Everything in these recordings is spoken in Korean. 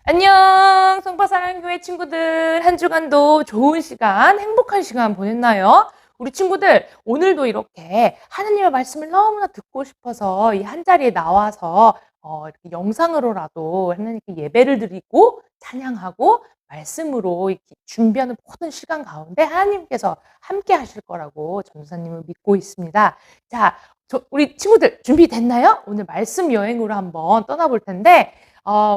안녕, 성파사랑교회 친구들. 한 주간도 좋은 시간, 행복한 시간 보냈나요? 우리 친구들, 오늘도 이렇게 하나님의 말씀을 너무나 듣고 싶어서 이 한자리에 나와서 이렇게 영상으로라도 하나님께 예배를 드리고 찬양하고 말씀으로 이렇게 준비하는 모든 시간 가운데 하나님께서 함께 하실 거라고 전도사님은 믿고 있습니다. 자, 우리 친구들 준비됐나요? 오늘 말씀 여행으로 한번 떠나볼 텐데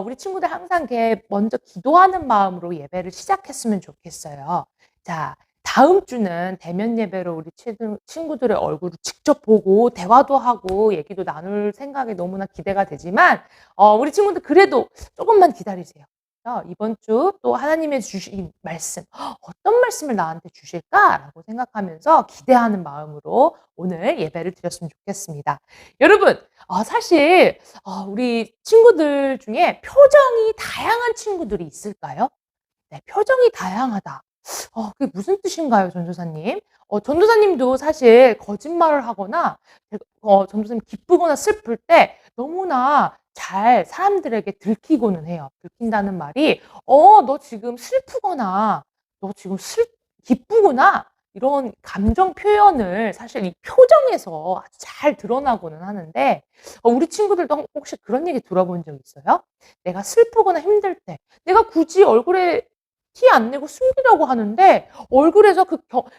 우리 친구들 항상 이렇게 먼저 기도하는 마음으로 예배를 시작했으면 좋겠어요. 자, 다음 주는 대면 예배로 우리 친구들의 얼굴을 직접 보고 대화도 하고 얘기도 나눌 생각에 너무나 기대가 되지만 우리 친구들 그래도 조금만 기다리세요. 이번 주 또 하나님의 주신 말씀, 어떤 말씀을 나한테 주실까라고 생각하면서 기대하는 마음으로 오늘 예배를 드렸으면 좋겠습니다. 여러분, 사실 우리 친구들 중에 표정이 다양한 친구들이 있을까요? 네, 표정이 다양하다. 그게 무슨 뜻인가요, 전도사님? 전도사님도 사실 거짓말을 하거나 전도사님 기쁘거나 슬플 때 너무나 잘 사람들에게 들키고는 해요. 들킨다는 말이 너 지금 슬프거나 너 지금 기쁘구나." 이런 감정 표현을 사실 이 표정에서 아주 잘 드러나고는 하는데 우리 친구들도 혹시 그런 얘기 들어본 적 있어요? 내가 슬프거나 힘들 때 내가 굳이 얼굴에 티 안 내고 숨기려고 하는데 얼굴에서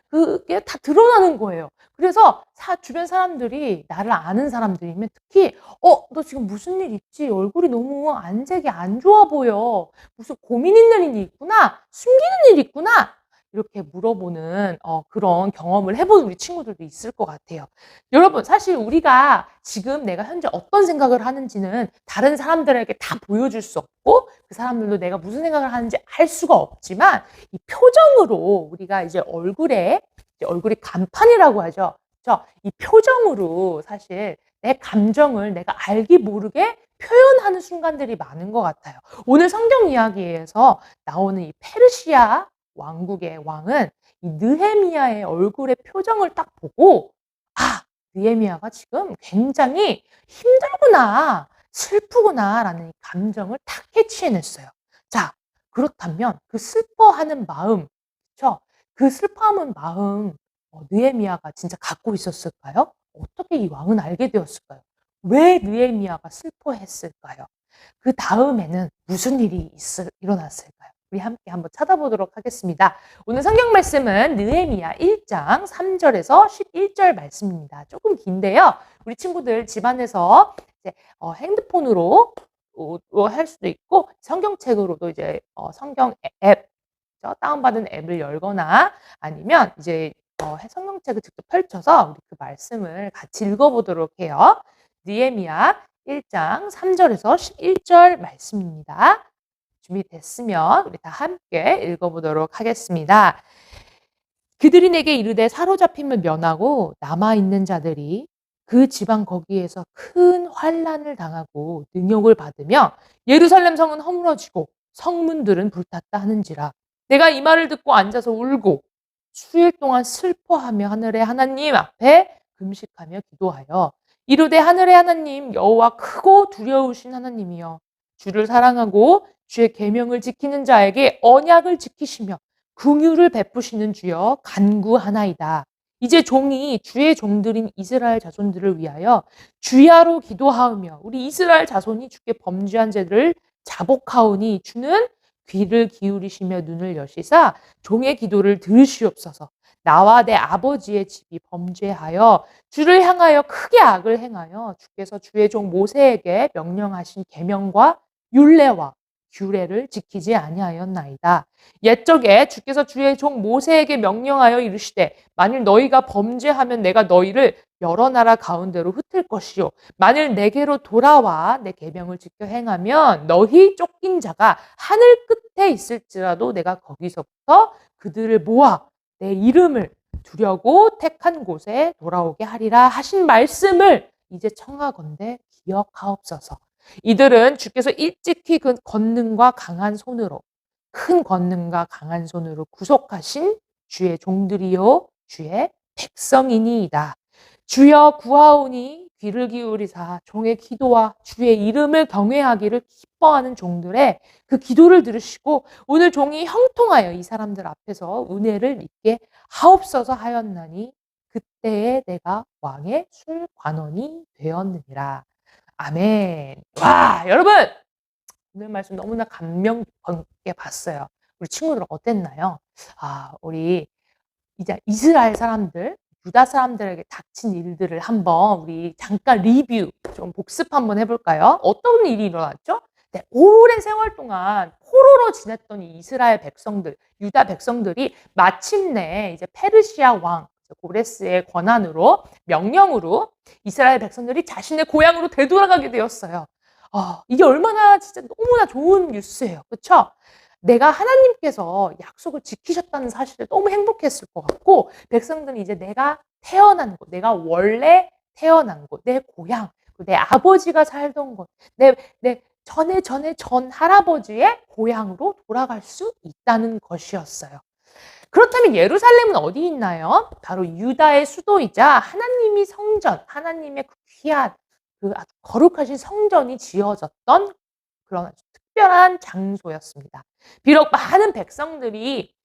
그게 다 드러나는 거예요. 그래서 주변 사람들이 나를 아는 사람들이면 특히 너 지금 무슨 일 있지? 얼굴이 너무 안색이 안 좋아 보여. 무슨 고민 있는 일이 있구나. 숨기는 일이 있구나." 이렇게 물어보는 그런 경험을 해본 우리 친구들도 있을 것 같아요. 여러분, 사실 우리가 지금 내가 현재 어떤 생각을 하는지는 다른 사람들에게 다 보여줄 수 없고 그 사람들도 내가 무슨 생각을 하는지 알 수가 없지만 이 표정으로 우리가 이제 얼굴이 간판이라고 하죠. 그죠? 이 표정으로 사실 내 감정을 내가 알기 모르게 표현하는 순간들이 많은 것 같아요. 오늘 성경 이야기에서 나오는 이 페르시아 왕국의 왕은 이 느헤미야의 얼굴의 표정을 딱 보고 '아, 느헤미야가 지금 굉장히 힘들구나. 슬프구나.'라는 이 감정을 딱 캐치해냈어요. 자, 그렇다면 그 슬퍼하는 마음, 그쵸? 그 슬퍼하는 마음 느헤미야가 진짜 갖고 있었을까요? 어떻게 이 왕은 알게 되었을까요? 왜 느헤미야가 슬퍼했을까요? 그다음에는 무슨 일이 일어났을까요? 우리 함께 한번 찾아보도록 하겠습니다. 오늘 성경 말씀은 느헤미야 1장 3절에서 11절 말씀입니다. 조금 긴데요. 우리 친구들 집안에서 이제 핸드폰으로 할 수도 있고 성경책으로도 이제 성경 앱 다운받은 앱을 열거나 아니면 이제 성경책을 직접 펼쳐서 우리 그 말씀을 같이 읽어보도록 해요. 느헤미야 1장 3절에서 11절 말씀입니다. 준비됐으면 우리 다 함께 읽어보도록 하겠습니다. 그들이 내게 이르되 사로잡힘을 면하고 남아있는 자들이 그 지방 거기에서 큰 환난을 당하고 능욕을 받으며 예루살렘 성은 허물어지고 성문들은 불탔다 하는지라. 내가 이 말을 듣고 앉아서 울고 수일 동안 슬퍼하며 하늘의 하나님 앞에 금식하며 기도하여 이르되 하늘의 하나님 여호와 크고 두려우신 하나님이여 주를 사랑하고 주의 계명을 지키는 자에게 언약을 지키시며 긍휼을 베푸시는 주여 간구하나이다. 이제 종이 주의 종들인 이스라엘 자손들을 위하여 주야로 기도하오며 우리 이스라엘 자손이 주께 범죄한 죄를 자복하오니 주는 귀를 기울이시며 눈을 여시사 종의 기도를 들으시옵소서. 나와 내 아버지의 집이 범죄하여 주를 향하여 크게 악을 행하여 주께서 주의 종 모세에게 명령하신 계명과 율례와 규례를 지키지 아니하였나이다. 옛적에 주께서 주의 종 모세에게 명령하여 이르시되 만일 너희가 범죄하면 내가 너희를 여러 나라 가운데로 흩을 것이요 만일 내게로 돌아와 내 계명을 지켜 행하면 너희 쫓긴 자가 하늘 끝에 있을지라도 내가 거기서부터 그들을 모아 내 이름을 두려고 택한 곳에 돌아오게 하리라 하신 말씀을 이제 청하건대 기억하옵소서. 이들은 주께서 일찍히 그 권능과 강한 손으로 큰 권능과 강한 손으로 구속하신 주의 종들이요 주의 백성이니이다. 주여 구하오니 귀를 기울이사 종의 기도와 주의 이름을 경외하기를 기뻐하는 종들의 그 기도를 들으시고 오늘 종이 형통하여 이 사람들 앞에서 은혜를 입게 하옵소서 하였나니 그때에 내가 왕의 술관원이 되었느니라. 아멘. 와, 여러분! 오늘 말씀 너무나 감명 깊게 봤어요. 우리 친구들 어땠나요? 우리 이제 이스라엘 사람들, 유다 사람들에게 닥친 일들을 한번 우리 잠깐 리뷰, 좀 복습 한번 해볼까요? 어떤 일이 일어났죠? 네, 오랜 세월 동안 포로로 지냈던 이 이스라엘 백성들, 유다 백성들이 마침내 이제 페르시아 왕 고레스의 권한으로, 명령으로 이스라엘 백성들이 자신의 고향으로 되돌아가게 되었어요. 이게 얼마나 진짜 너무나 좋은 뉴스예요. 그렇죠? 내가 하나님께서 약속을 지키셨다는 사실에 너무 행복했을 것 같고, 백성들이 이제 내가 태어난 곳, 내가 원래 태어난 곳, 내 고향, 내 아버지가 살던 곳, 내 전 할아버지의 고향으로 돌아갈 수 있다는 것이었어요. 그렇다면 예루살렘은 어디 있나요? 바로 유다의 수도이자 하나님이 성전, 하나님의 그 귀한, 그 아주 거룩하신 성전이 지어졌던 그런 아주 특별한 장소였습니다. 비록 많은 백성들이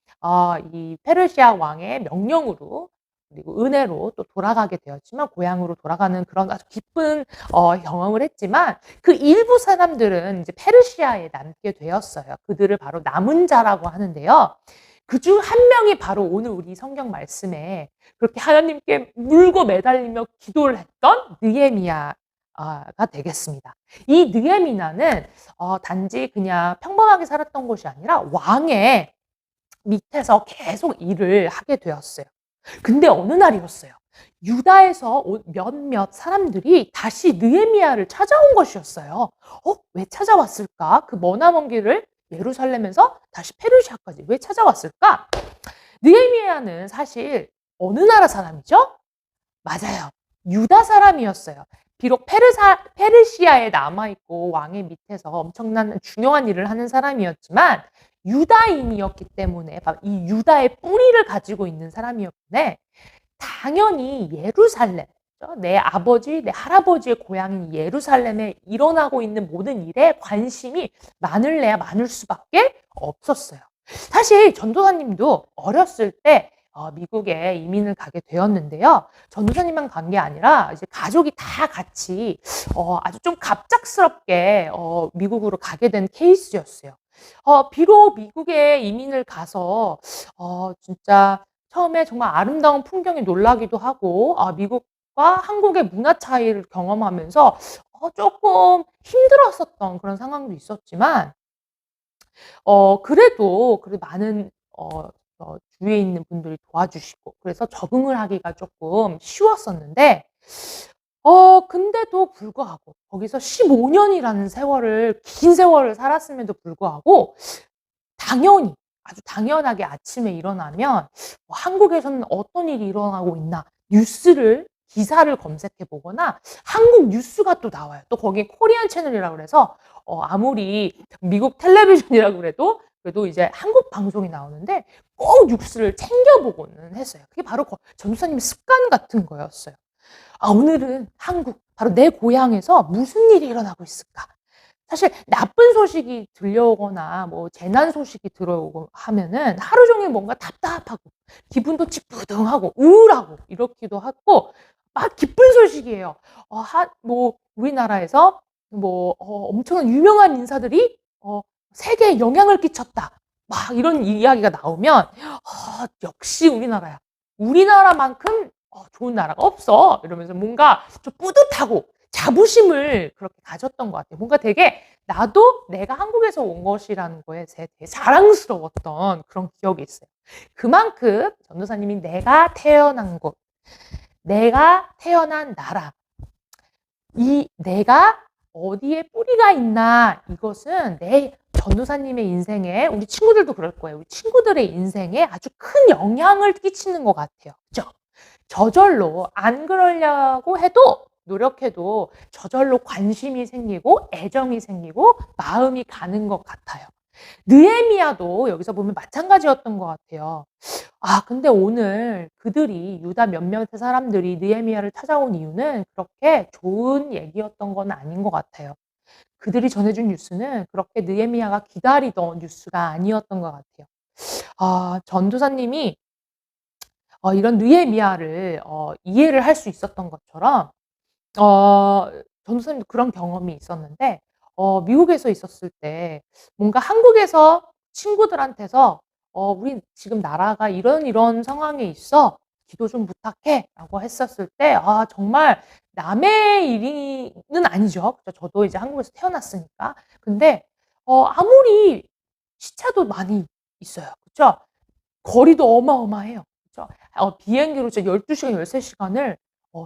이 페르시아 왕의 명령으로 그리고 은혜로 또 돌아가게 되었지만, 고향으로 돌아가는 그런 아주 기쁜 경험을 했지만, 그 일부 사람들은 이제 페르시아에 남게 되었어요. 그들을 바로 남은 자라고 하는데요. 그중 한 명이 바로 오늘 우리 성경 말씀에 그렇게 하나님께 물고 매달리며 기도를 했던 느헤미야가 되겠습니다. 이 느헤미야는 단지 그냥 평범하게 살았던 곳이 아니라 왕의 밑에서 계속 일을 하게 되었어요. 근데 어느 날이었어요. 유다에서 몇몇 사람들이 다시 느헤미야를 찾아온 것이었어요. 왜 찾아왔을까? 그 머나먼 길을 예루살렘에서 다시 페르시아까지 왜 찾아왔을까? 느헤미야는 사실 어느 나라 사람이죠? 맞아요. 유다 사람이었어요. 비록 페르시아에 남아있고 왕의 밑에서 엄청난 중요한 일을 하는 사람이었지만 유다인이었기 때문에, 이 유다의 뿌리를 가지고 있는 사람이었기 때문에 당연히 예루살렘, 내 아버지, 내 할아버지의 고향인 예루살렘에 일어나고 있는 모든 일에 관심이 많을래야 많을 수밖에 없었어요. 사실 전도사님도 어렸을 때 미국에 이민을 가게 되었는데요. 전도사님만 간 게 아니라 이제 가족이 다 같이 아주 좀 갑작스럽게 미국으로 가게 된 케이스였어요. 비록 미국에 이민을 가서 진짜 처음에 정말 아름다운 풍경에 놀라기도 하고, 미국과 한국의 문화 차이를 경험하면서 조금 힘들었었던 그런 상황도 있었지만, 그래도 많은 주위에 있는 분들이 도와주시고, 그래서 적응을 하기가 조금 쉬웠었는데, 근데도 불구하고 거기서 15년이라는 긴 세월을 살았음에도 불구하고 당연히, 아주 당연하게 아침에 일어나면 한국에서는 어떤 일이 일어나고 있나 기사를 검색해 보거나 한국 뉴스가 또 나와요. 또 거기 코리안 채널이라고 그래서 아무리 미국 텔레비전이라고 그래도 이제 한국 방송이 나오는데 꼭 뉴스를 챙겨보고는 했어요. 그게 바로 전도사님의 습관 같은 거였어요. 오늘은 한국, 바로 내 고향에서 무슨 일이 일어나고 있을까? 사실 나쁜 소식이 들려오거나 뭐 재난 소식이 들어오고 하면은 하루 종일 뭔가 답답하고 기분도 찌뿌둥하고 우울하고 이렇기도 하고, 막 기쁜 소식이에요. 뭐 우리나라에서 뭐 엄청난 유명한 인사들이 세계에 영향을 끼쳤다. 막 이런 이야기가 나오면 역시 우리나라야. 우리나라만큼 좋은 나라가 없어. 이러면서 뭔가 좀 뿌듯하고 자부심을 그렇게 가졌던 것 같아요. 뭔가 되게 나도 내가 한국에서 온 것이라는 거에 되게 자랑스러웠던 그런 기억이 있어요. 그만큼 전도사님이 내가 태어난 곳, 내가 태어난 나라, 이 내가 어디에 뿌리가 있나, 이것은 내 전도사님의 인생에, 우리 친구들도 그럴 거예요. 우리 친구들의 인생에 아주 큰 영향을 끼치는 것 같아요. 그죠? 저절로 안 그러려고 해도, 노력해도 저절로 관심이 생기고 애정이 생기고 마음이 가는 것 같아요. 느헤미야도 여기서 보면 마찬가지였던 것 같아요. 근데 오늘 그들이 유다 몇몇의 사람들이 느헤미야를 찾아온 이유는 그렇게 좋은 얘기였던 건 아닌 것 같아요. 그들이 전해준 뉴스는 그렇게 느헤미야가 기다리던 뉴스가 아니었던 것 같아요. 전도사님이 이런 느헤미야를 이해를 할 수 있었던 것처럼 어 전도사님도 그런 경험이 있었는데 미국에서 있었을 때 뭔가 한국에서 친구들한테서 "우리 지금 나라가 이런 이런 상황에 있어. 기도 좀 부탁해."라고 했었을 때 정말 남의 일이는 아니죠. 그죠? 저도 이제 한국에서 태어났으니까. 근데 아무리 시차도 많이 있어요. 그쵸? 거리도 어마어마해요. 그죠? 비행기로 진짜 12 시간, 13 시간을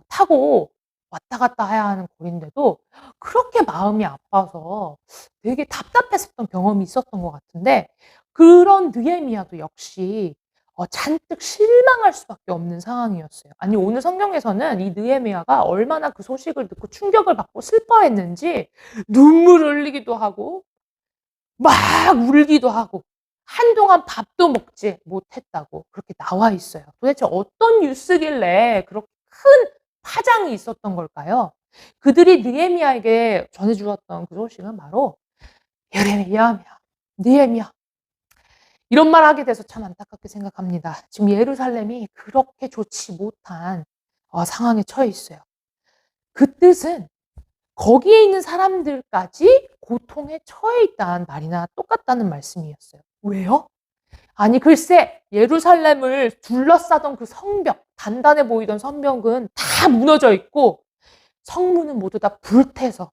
타고 왔다 갔다 해야 하는 거리인데도 그렇게 마음이 아파서 되게 답답했었던 경험이 있었던 것 같은데, 그런 느헤미야도 역시 잔뜩 실망할 수밖에 없는 상황이었어요. 아니, 오늘 성경에서는 이 느헤미야가 얼마나 그 소식을 듣고 충격을 받고 슬퍼했는지 눈물을 흘리기도 하고 막 울기도 하고 한동안 밥도 먹지 못했다고 그렇게 나와 있어요. 도대체 어떤 뉴스길래 그렇게 큰 파장이 있었던 걸까요? 그들이 느헤미야에게 전해 주었던 그 소식은 바로 "예레미야, 느헤미야." 이런 말을 하게 돼서 참 안타깝게 생각합니다. 지금 예루살렘이 그렇게 좋지 못한 상황에 처해 있어요. 그 뜻은 거기에 있는 사람들까지 고통에 처해 있다는 말이나 똑같다는 말씀이었어요. 왜요? 아니, 글쎄, 예루살렘을 둘러싸던 그 성벽, 단단해 보이던 성벽은 다 무너져 있고 성문은 모두 다 불태서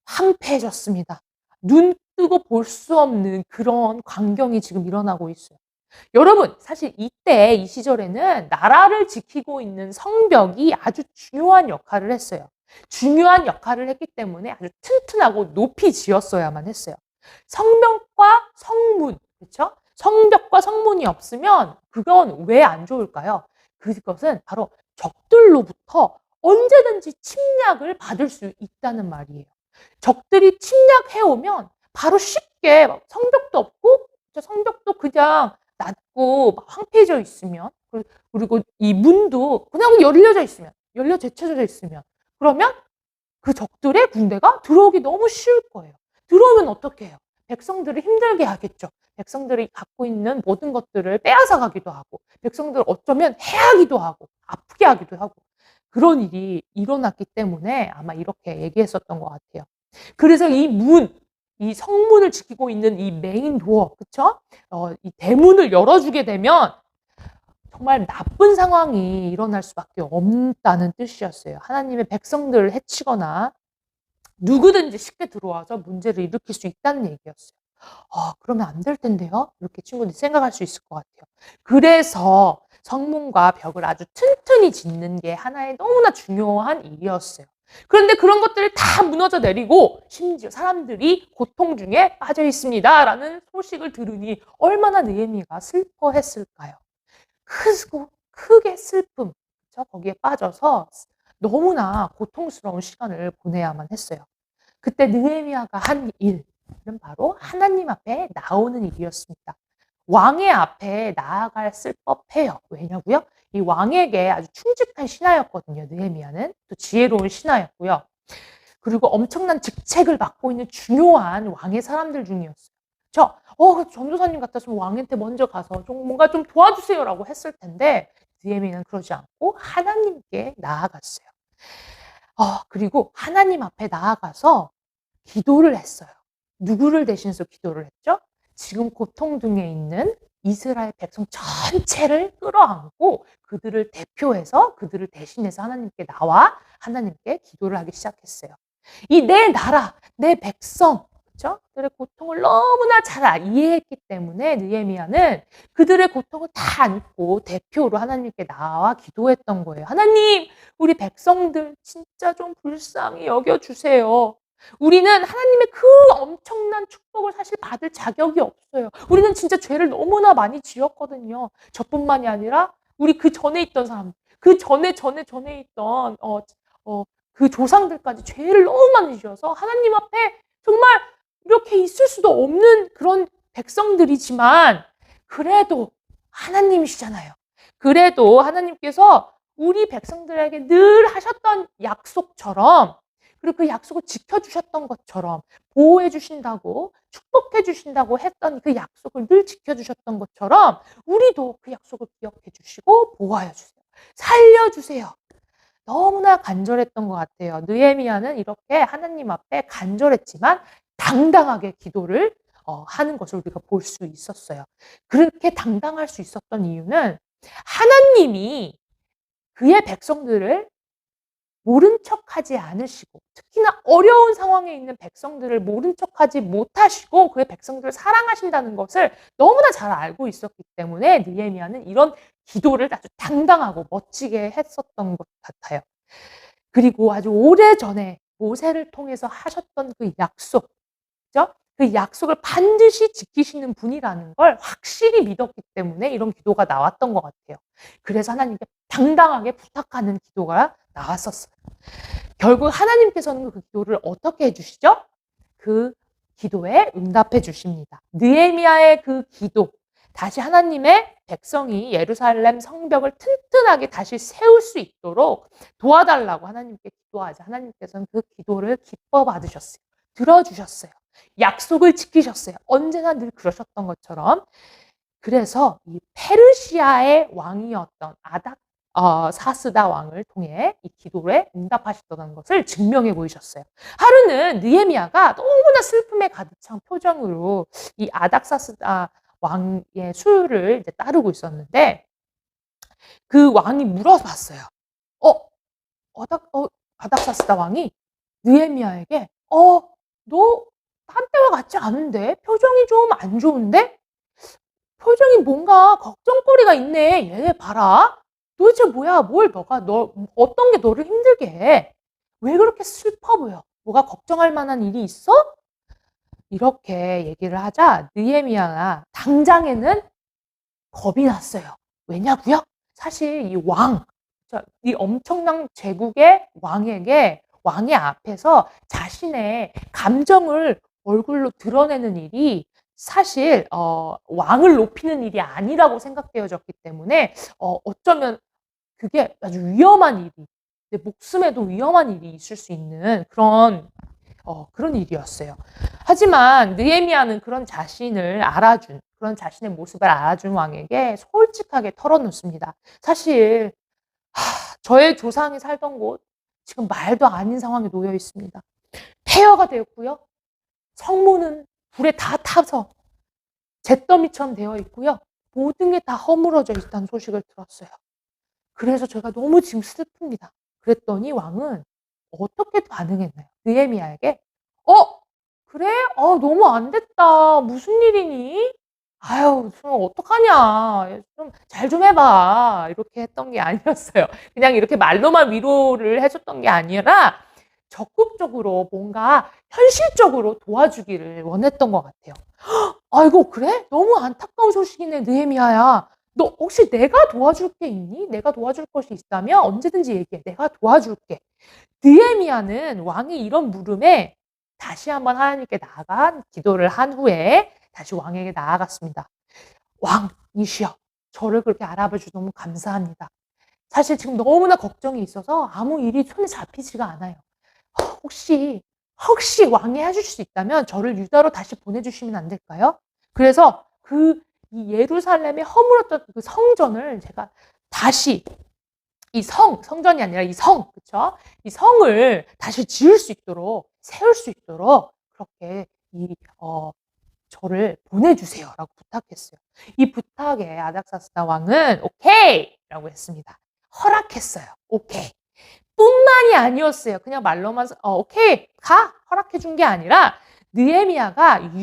황폐해졌습니다. 눈 뜨고 볼 수 없는 그런 광경이 지금 일어나고 있어요. 여러분, 사실 이때 이 시절에는 나라를 지키고 있는 성벽이 아주 중요한 역할을 했어요. 중요한 역할을 했기 때문에 아주 튼튼하고 높이 지었어야만 했어요. 성벽과 성문, 그렇죠? 성벽과 성문이 없으면 그건 왜 안 좋을까요? 그것은 바로 적들로부터 언제든지 침략을 받을 수 있다는 말이에요. 적들이 침략해 오면 바로 쉽게 성벽도 없고 성벽도 그냥 낮고 막 황폐해져 있으면, 그리고 이 문도 그냥 열려져 있으면, 열려 제쳐져 있으면, 그러면 그 적들의 군대가 들어오기 너무 쉬울 거예요. 들어오면 어떻게 해요? 백성들을 힘들게 하겠죠. 백성들이 갖고 있는 모든 것들을 빼앗아 가기도 하고, 백성들을 어쩌면 해하기도 하고 아프게 하기도 하고, 그런 일이 일어났기 때문에 아마 이렇게 얘기했었던 것 같아요. 그래서 이 성문을 지키고 있는 이 메인 도어, 그쵸? 이 대문을 열어주게 되면 정말 나쁜 상황이 일어날 수밖에 없다는 뜻이었어요. 하나님의 백성들을 해치거나 누구든지 쉽게 들어와서 문제를 일으킬 수 있다는 얘기였어요. 그러면 안 될 텐데요? 이렇게 친구들이 생각할 수 있을 것 같아요. 그래서 성문과 벽을 아주 튼튼히 짓는 게 하나의 너무나 중요한 일이었어요. 그런데 그런 것들이 다 무너져 내리고 심지어 사람들이 고통 중에 빠져 있습니다라는 소식을 들으니 얼마나 느헤미야가 슬퍼했을까요? 크게 슬픔, 그쵸? 거기에 빠져서 너무나 고통스러운 시간을 보내야만 했어요. 그때 느헤미야가 한 일은 바로 하나님 앞에 나오는 일이었습니다. 왕의 앞에 나아갔을 법해요. 왜냐고요? 이 왕에게 아주 충직한 신하였거든요. 느헤미야는 또 지혜로운 신하였고요. 그리고 엄청난 직책을 맡고 있는 중요한 왕의 사람들 중이었어요. 전도사님 같았으면 왕한테 먼저 가서 좀 뭔가 좀 도와주세요라고 했을 텐데 느헤미야는 그러지 않고 하나님께 나아갔어요. 그리고 하나님 앞에 나아가서 기도를 했어요. 누구를 대신해서 기도를 했죠? 지금 고통 중에 있는 이스라엘 백성 전체를 끌어안고 그들을 대표해서, 그들을 대신해서 하나님께 나와 하나님께 기도를 하기 시작했어요. 이 내 나라, 내 백성, 그렇죠? 그들의 고통을 너무나 잘 이해했기 때문에 느헤미야는 그들의 고통을 다 안고 대표로 하나님께 나와 기도했던 거예요. 하나님, 우리 백성들 진짜 좀 불쌍히 여겨주세요. 우리는 하나님의 그 엄청난 축복을 사실 받을 자격이 없어요. 우리는 진짜 죄를 너무나 많이 지었거든요. 저뿐만이 아니라 우리 그 전에 있던 사람, 그 전에 있던 그 조상들까지 죄를 너무 많이 지어서 하나님 앞에 정말 이렇게 있을 수도 없는 그런 백성들이지만 그래도 하나님이시잖아요. 그래도 하나님께서 우리 백성들에게 늘 하셨던 약속처럼, 그리고 그 약속을 지켜주셨던 것처럼, 보호해 주신다고, 축복해 주신다고 했던 그 약속을 늘 지켜주셨던 것처럼 우리도 그 약속을 기억해 주시고 보호하여 주세요. 살려주세요. 너무나 간절했던 것 같아요. 느헤미야는 이렇게 하나님 앞에 간절했지만 당당하게 기도를 하는 것을 우리가 볼 수 있었어요. 그렇게 당당할 수 있었던 이유는 하나님이 그의 백성들을 모른 척하지 않으시고, 특히나 어려운 상황에 있는 백성들을 모른 척하지 못하시고 그의 백성들을 사랑하신다는 것을 너무나 잘 알고 있었기 때문에 느헤미야는 이런 기도를 아주 당당하고 멋지게 했었던 것 같아요. 그리고 아주 오래전에 모세를 통해서 하셨던 그 약속, 그죠? 그 약속을 반드시 지키시는 분이라는 걸 확실히 믿었기 때문에 이런 기도가 나왔던 것 같아요. 그래서 하나님께 당당하게 부탁하는 기도가 나왔었어요. 결국 하나님께서는 그 기도를 어떻게 해주시죠? 그 기도에 응답해 주십니다. 느헤미야의 그 기도, 다시 하나님의 백성이 예루살렘 성벽을 튼튼하게 다시 세울 수 있도록 도와달라고 하나님께 기도하자 하나님께서는 그 기도를 기뻐 받으셨어요. 들어주셨어요. 약속을 지키셨어요. 언제나 늘 그러셨던 것처럼. 그래서 이 페르시아의 왕이었던 사스다 왕을 통해 이 기도에 응답하셨다는 것을 증명해 보이셨어요. 하루는 느헤미야가 너무나 슬픔에 가득 찬 표정으로 이 아닥사스다 왕의 수를 이제 따르고 있었는데 그 왕이 물어봤어요. 어, 아닥사스다 왕이 느헤미야에게 너 한때와 같지 않은데? 표정이 좀 안 좋은데? 표정이 뭔가 걱정거리가 있네. 얘 봐라. 도대체 뭐야? 어떤 게 너를 힘들게 해? 왜 그렇게 슬퍼 보여? 뭐가 걱정할 만한 일이 있어? 이렇게 얘기를 하자 느헤미야가 당장에는 겁이 났어요. 왜냐고요? 사실 이 엄청난 제국의 왕의 앞에서 자신의 감정을 얼굴로 드러내는 일이 사실 왕을 높이는 일이 아니라고 생각되어졌기 때문에 어쩌면 그게 아주 위험한 일이, 내 목숨에도 위험한 일이 있을 수 있는 그런 일이었어요. 하지만 느헤미야는 그런 자신의 모습을 알아준 왕에게 솔직하게 털어놓습니다. 사실 저의 조상이 살던 곳 지금 말도 아닌 상황에 놓여 있습니다. 폐허가 되었고요. 성문은 불에 다 타서 잿더미처럼 되어 있고요. 모든 게 다 허물어져 있다는 소식을 들었어요. 그래서 제가 너무 지금 슬픕니다. 그랬더니 왕은 어떻게 반응했나요? 느헤미야에게 그래? 너무 안 됐다. 무슨 일이니? 아유, 좀 어떡하냐. 좀 잘 좀 해봐. 이렇게 했던 게 아니었어요. 그냥 이렇게 말로만 위로를 해줬던 게 아니라 적극적으로 뭔가 현실적으로 도와주기를 원했던 것 같아요. 아이고, 그래? 너무 안타까운 소식이네, 느헤미야야. 너 혹시 내가 도와줄 게 있니? 내가 도와줄 것이 있다면 언제든지 얘기해. 내가 도와줄게. 느헤미야는 왕이 이런 물음에 다시 한번 하나님께 기도를 한 후에 다시 왕에게 나아갔습니다. 왕이시여, 저를 그렇게 알아봐 주셔서 너무 감사합니다. 사실 지금 너무나 걱정이 있어서 아무 일이 손에 잡히지가 않아요. 혹시 왕이 해주실 수 있다면 저를 유다로 다시 보내주시면 안 될까요? 그래서 이 예루살렘에 허물었던 그 성전을 제가 다시 성전이 아니라 그쵸? 이 성을 다시 지을 수 있도록, 세울 수 있도록 그렇게 저를 보내주세요라고 부탁했어요. 이 부탁에 아닥사스다 왕은 오케이! 라고 했습니다. 허락했어요. 오케이. 뿐만이 아니었어요. 그냥 말로만 오케이 가 허락해 준 게 아니라 느헤미야가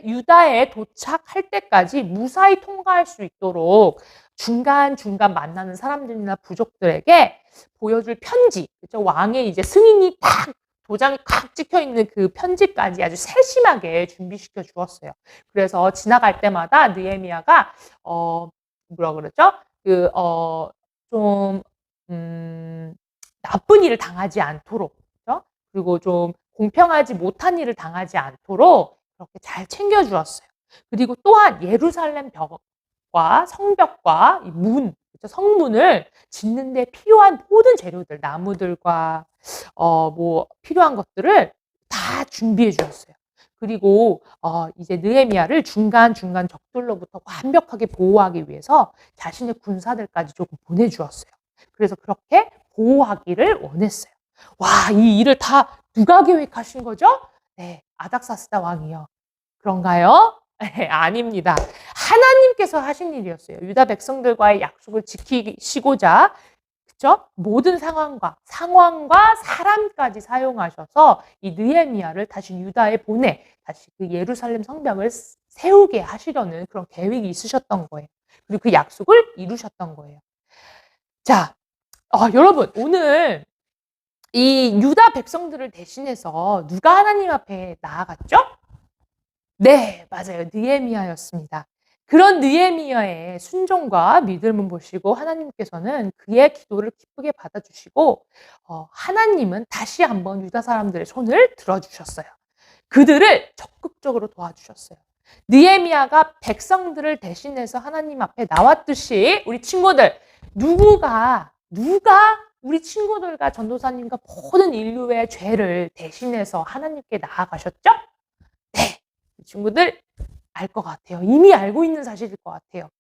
유다에 도착할 때까지 무사히 통과할 수 있도록 중간중간 만나는 사람들이나 부족들에게 보여줄 편지, 그렇죠? 왕의 이제 승인이 딱 도장이 꽉 찍혀 있는 그 편지까지 아주 세심하게 준비시켜 주었어요. 그래서 지나갈 때마다 느헤미야가 뭐라 그러죠? 좀 나쁜 일을 당하지 않도록, 그렇죠? 그리고 좀 공평하지 못한 일을 당하지 않도록 그렇게 잘 챙겨 주었어요. 그리고 또한 예루살렘 벽과 성벽과 이 문, 성문을 짓는 데 필요한 모든 재료들, 나무들과 뭐 필요한 것들을 다 준비해 주셨어요. 그리고 이제 느헤미야를 중간중간 적들로부터 완벽하게 보호하기 위해서 자신의 군사들까지 조금 보내 주었어요. 그래서 그렇게 보호하기를 원했어요. 와, 이 일을 다 누가 계획하신 거죠? 네, 아닥사스다 왕이요. 그런가요? 아닙니다. 하나님께서 하신 일이었어요. 유다 백성들과의 약속을 지키시고자, 그죠? 모든 상황과 사람까지 사용하셔서 이 느헤미야를 다시 유다에 보내 다시 그 예루살렘 성벽을 세우게 하시려는 그런 계획이 있으셨던 거예요. 그리고 그 약속을 이루셨던 거예요. 자, 여러분, 오늘 이 유다 백성들을 대신해서 누가 하나님 앞에 나아갔죠? 네, 맞아요. 느헤미야였습니다. 그런 느헤미야의 순종과 믿음을 보시고 하나님께서는 그의 기도를 기쁘게 받아주시고 하나님은 다시 한번 유다 사람들의 손을 들어주셨어요. 그들을 적극적으로 도와주셨어요. 느헤미야가 백성들을 대신해서 하나님 앞에 나왔듯이 우리 친구들 누가 우리 친구들과 전도사님과 모든 인류의 죄를 대신해서 하나님께 나아가셨죠? 네, 친구들 알 것 같아요. 이미 알고 있는 사실일 것 같아요.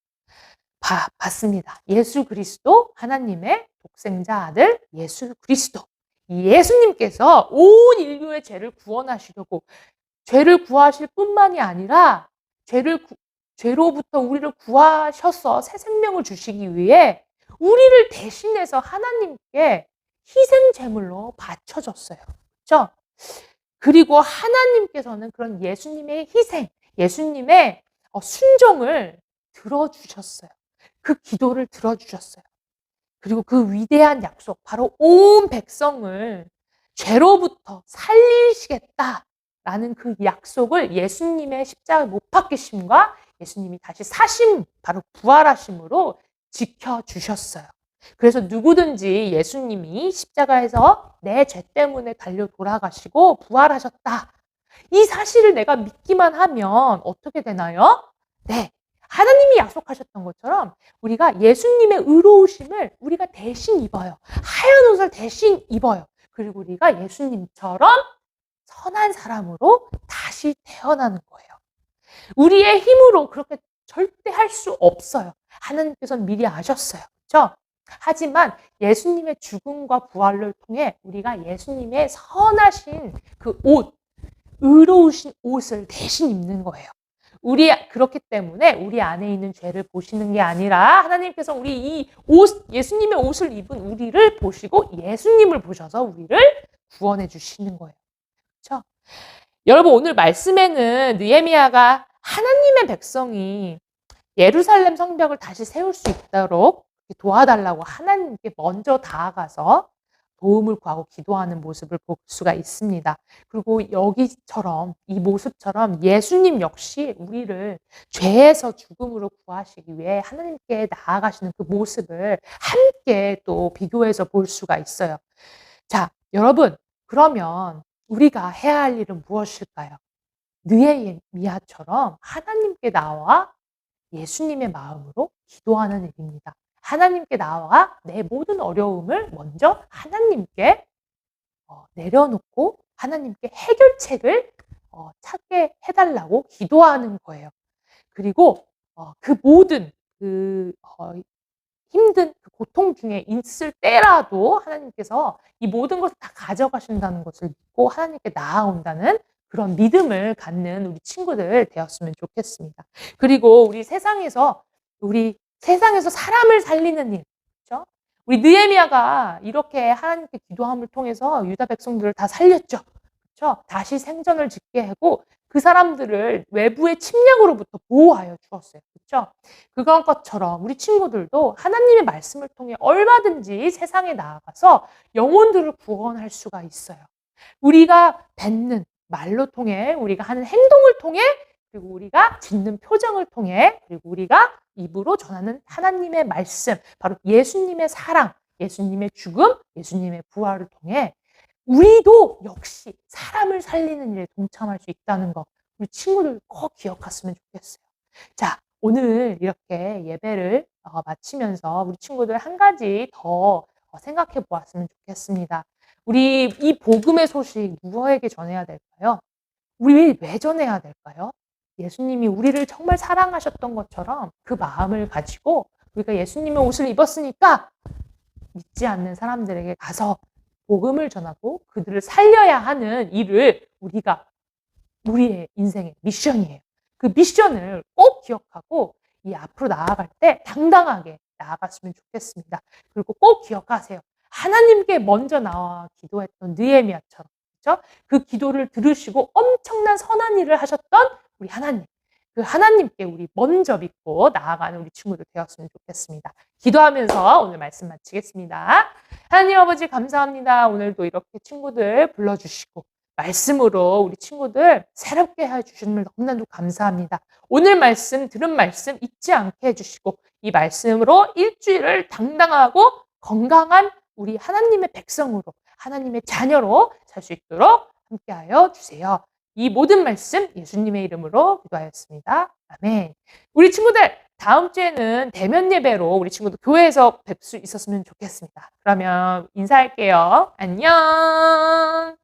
봤습니다. 예수 그리스도, 하나님의 독생자 아들 예수 그리스도. 예수님께서 온 인류의 죄를 구원하시려고 죄를 구하실 뿐만이 아니라 죄로부터 우리를 구하셔서 새 생명을 주시기 위해 우리를 대신해서 하나님께 희생 제물로 바쳐졌어요. 그렇죠? 그리고 하나님께서는 그런 예수님의 희생, 예수님의 순종을 들어주셨어요. 그 기도를 들어주셨어요. 그리고 그 위대한 약속, 바로 온 백성을 죄로부터 살리시겠다라는 그 약속을 예수님의 십자가 못 박히심과 예수님이 다시 사심, 바로 부활하심으로 지켜주셨어요. 그래서 누구든지 예수님이 십자가에서 내 죄 때문에 달려 돌아가시고 부활하셨다. 이 사실을 내가 믿기만 하면 어떻게 되나요? 네. 하나님이 약속하셨던 것처럼 우리가 예수님의 의로우심을 우리가 대신 입어요. 하얀 옷을 대신 입어요. 그리고 우리가 예수님처럼 선한 사람으로 다시 태어나는 거예요. 우리의 힘으로 그렇게 절대 할 수 없어요. 하나님께서는 미리 아셨어요. 그렇죠? 하지만 예수님의 죽음과 부활을 통해 우리가 예수님의 선하신 그 옷, 의로우신 옷을 대신 입는 거예요. 그렇기 때문에 우리 안에 있는 죄를 보시는 게 아니라 하나님께서 우리 이 옷, 예수님의 옷을 입은 우리를 보시고 예수님을 보셔서 우리를 구원해 주시는 거예요. 그렇죠? 여러분, 오늘 말씀에는 느헤미야가 하나님의 백성이 예루살렘 성벽을 다시 세울 수 있도록 도와달라고 하나님께 먼저 다가가서 도움을 구하고 기도하는 모습을 볼 수가 있습니다. 그리고 여기처럼 이 모습처럼 예수님 역시 우리를 죄에서 죽음으로 구하시기 위해 하나님께 나아가시는 그 모습을 함께 또 비교해서 볼 수가 있어요. 자, 여러분, 그러면 우리가 해야 할 일은 무엇일까요? 느헤미야처럼 하나님께 나와 예수님의 마음으로 기도하는 일입니다. 하나님께 나와 내 모든 어려움을 먼저 하나님께 내려놓고 하나님께 해결책을 찾게 해달라고 기도하는 거예요. 그리고 그 모든 힘든 그 고통 중에 있을 때라도 하나님께서 이 모든 것을 다 가져가신다는 것을 믿고 하나님께 나아온다는 그런 믿음을 갖는 우리 친구들 되었으면 좋겠습니다. 그리고 우리 세상에서 사람을 살리는 일, 그렇죠? 우리 느헤미야가 이렇게 하나님께 기도함을 통해서 유다 백성들을 다 살렸죠. 그렇죠? 다시 생전을 짓게 하고 그 사람들을 외부의 침략으로부터 보호하여 주었어요. 그렇죠? 그런 것처럼 우리 친구들도 하나님의 말씀을 통해 얼마든지 세상에 나아가서 영혼들을 구원할 수가 있어요. 우리가 뱉는 말로 통해, 우리가 하는 행동을 통해, 그리고 우리가 짓는 표정을 통해, 그리고 우리가 입으로 전하는 하나님의 말씀, 바로 예수님의 사랑, 예수님의 죽음, 예수님의 부활을 통해 우리도 역시 사람을 살리는 일에 동참할 수 있다는 것, 우리 친구들 꼭 기억했으면 좋겠어요. 자, 오늘 이렇게 예배를 마치면서 우리 친구들 한 가지 더 생각해 보았으면 좋겠습니다. 우리 이 복음의 소식 누구에게 전해야 될까요? 우리 왜 전해야 될까요? 예수님이 우리를 정말 사랑하셨던 것처럼 그 마음을 가지고 우리가 예수님의 옷을 입었으니까 믿지 않는 사람들에게 가서 복음을 전하고 그들을 살려야 하는 일을 우리가 우리의 인생의 미션이에요. 그 미션을 꼭 기억하고 이 앞으로 나아갈 때 당당하게 나아갔으면 좋겠습니다. 그리고 꼭 기억하세요. 하나님께 먼저 나와 기도했던 느헤미야처럼, 그렇죠? 그 기도를 들으시고 엄청난 선한 일을 하셨던 우리 하나님. 그 하나님께 우리 먼저 믿고 나아가는 우리 친구들 되었으면 좋겠습니다. 기도하면서 오늘 말씀 마치겠습니다. 하나님 아버지 감사합니다. 오늘도 이렇게 친구들 불러주시고 말씀으로 우리 친구들 새롭게 해주시는 너무나도 감사합니다. 오늘 말씀, 들은 말씀 잊지 않게 해주시고 이 말씀으로 일주일을 당당하고 건강한 우리 하나님의 백성으로, 하나님의 자녀로 살 수 있도록 함께하여 주세요. 이 모든 말씀 예수님의 이름으로 기도하였습니다. 아멘. 우리 친구들 다음 주에는 대면 예배로 우리 친구들 교회에서 뵐 수 있었으면 좋겠습니다. 그러면 인사할게요. 안녕.